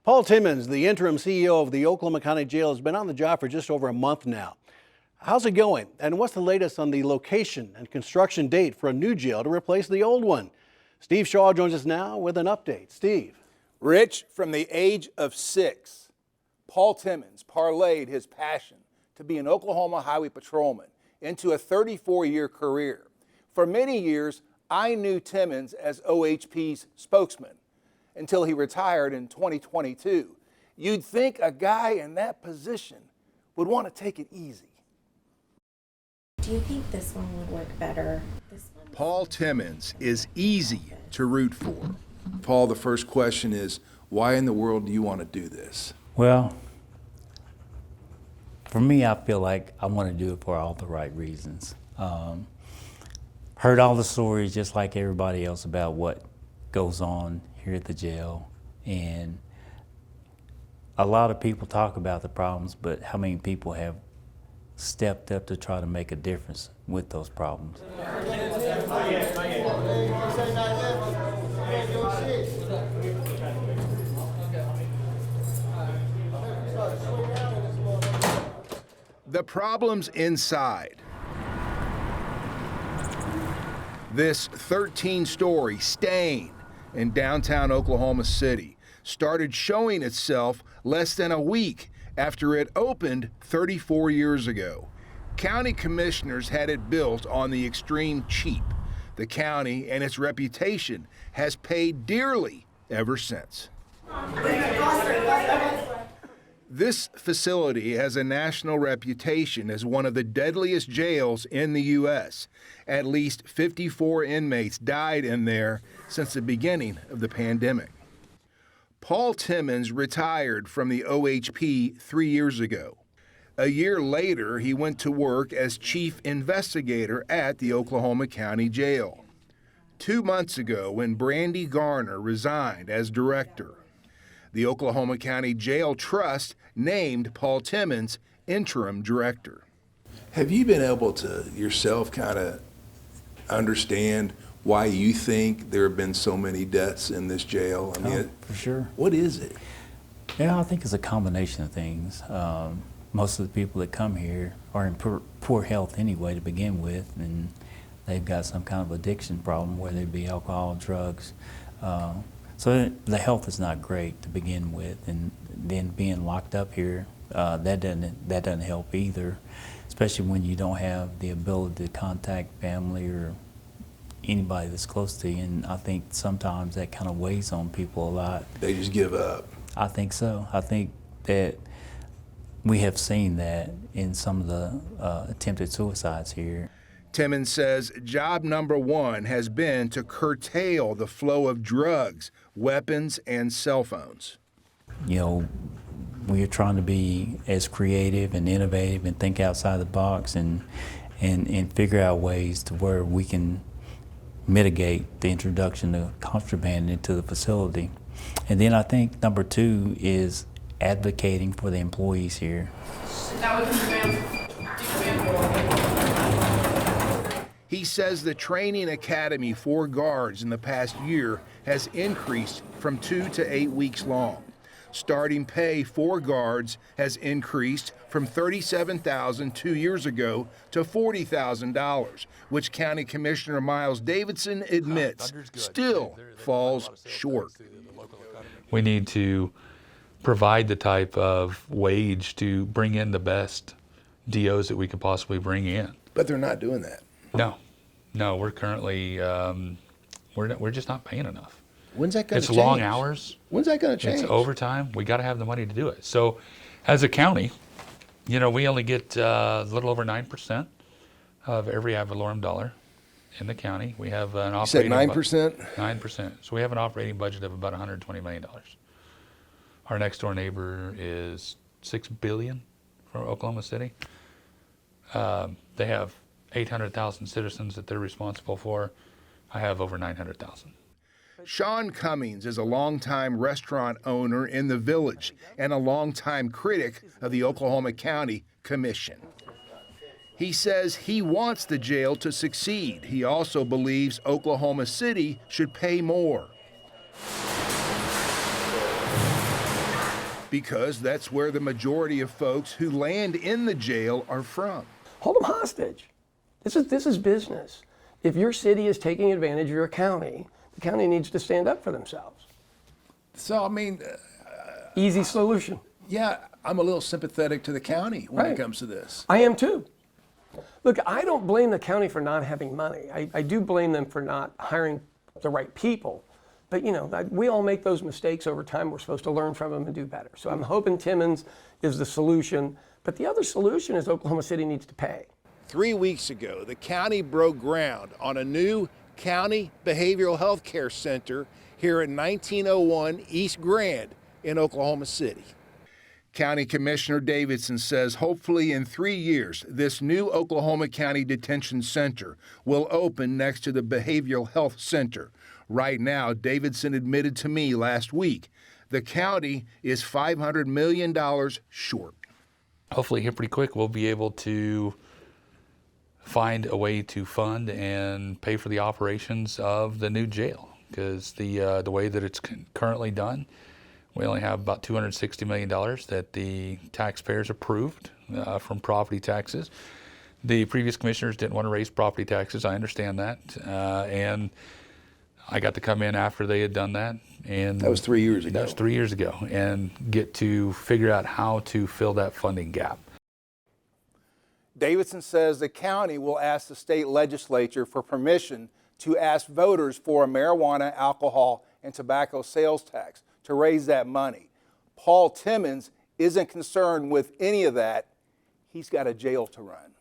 Paul Timmons, the interim CEO of the Oklahoma County Jail, has been on the job for just over a month now. How's it going? And what's the latest on the location and construction date for a new jail to replace the old one? Steve Shaw joins us now with an update. Steve. Rich, from the age of 6, Paul Timmons parlayed his passion to be an Oklahoma highway patrolman into a 34-year career. For many years, I knew Timmons as OHP's spokesman until he retired in 2022. You'd think a guy in that position would want to take it easy. Do you think this one would work better? Paul Timmons is easy to root for. Paul, the first question is, why in the world do you want to do this? Well, for me, I feel like I want to do it for all the right reasons. Heard all the stories just like everybody else about what goes on here at the jail, and a lot of people talk about the problems, but how many people have stepped up to try to make a difference with those problems? The problems inside. This 13-story stain in downtown Oklahoma City started showing itself less than a week after it opened 34 years ago. County commissioners had it built on the extreme cheap. The county and its reputation has paid dearly ever since. This facility has a national reputation as one of the deadliest jails in the U.S. At least 54 inmates died in there since the beginning of the pandemic. Paul Timmons retired from the OHP 3 years ago. A year later, he went to work as chief investigator at the Oklahoma County Jail. 2 months ago, when Brandy Garner resigned as director, the Oklahoma County Jail Trust named Paul Timmons interim director. Have you been able to yourself kind of understand why you think there have been so many deaths in this jail? I mean, For sure. what is it? Yeah, I think it's a combination of things. Most of the people that come here are in poor health anyway to begin with, and they've got some kind of addiction problem, whether it be alcohol, drugs. So the health is not great to begin with, and then being locked up here, that doesn't help either, especially when you don't have the ability to contact family or anybody that's close to you. And I think sometimes that kind of weighs on people a lot. They just give up. I think so. I think that we have seen that in some of the attempted suicides here. Timmons says job number one has been to curtail the flow of drugs, weapons, and cell phones. You know, we are trying to be as creative and innovative and think outside the box and figure out ways to where we can mitigate the introduction of contraband into the facility. And then I think number two is advocating for the employees here. He says the training academy for guards in the past year has increased from 2 to 8 weeks long. Starting pay for guards has increased from $37,000 2 years ago to $40,000, which County Commissioner Miles Davidson admits still falls short. We need to provide the type of wage to bring in the best DOs that we could possibly bring in. But they're not doing that. No, we're currently, we're just not paying enough. When's that going to change? It's long hours. When's that going to change? It's overtime. We got to have the money to do it. So as a county, you know, we only get a little over 9% of every ad valorem dollar in the county. We have an operating... You said 9%? 9%. So we have an operating budget of about $120 million. Our next door neighbor is $6 billion for Oklahoma City. They have 800,000 citizens that they're responsible for. I have over 900,000. Sean Cummings is a longtime restaurant owner in the Village and a longtime critic of the Oklahoma County Commission. He says he wants the jail to succeed. He also believes Oklahoma City should pay more. because that's where the majority of folks who land in the jail are from. Hold them hostage. This is business. If your city is taking advantage of your county, the county needs to stand up for themselves. So, I mean, Easy solution. yeah, I'm a little sympathetic to the county when Right. it comes to this. I am too. Look, I don't blame the county for not having money. I do blame them for not hiring the right people. But you know, we all make those mistakes over time. We're supposed to learn from them and do better. So I'm hoping Timmons is the solution. But the other solution is Oklahoma City needs to pay. 3 weeks ago, the county broke ground on a new county behavioral health care center here at 1901 East Grand in Oklahoma City. County Commissioner Davidson says hopefully in 3 years, this new Oklahoma County Detention Center will open next to the Behavioral Health Center. Right now, Davidson admitted to me last week, the county is $500 million short. Hopefully here pretty quick we'll be able to find a way to fund and pay for the operations of the new jail, because the way that it's currently done, we only have about $260 million that the taxpayers approved from property taxes. The previous commissioners didn't want to raise property taxes. I understand that, and I got to come in after they had done that, and That was 3 years ago. That was 3 years ago, and get to figure out how to fill that funding gap. Davidson says the county will ask the state legislature for permission to ask voters for a marijuana, alcohol, and tobacco sales tax to raise that money. Paul Timmons isn't concerned with any of that. He's got a jail to run.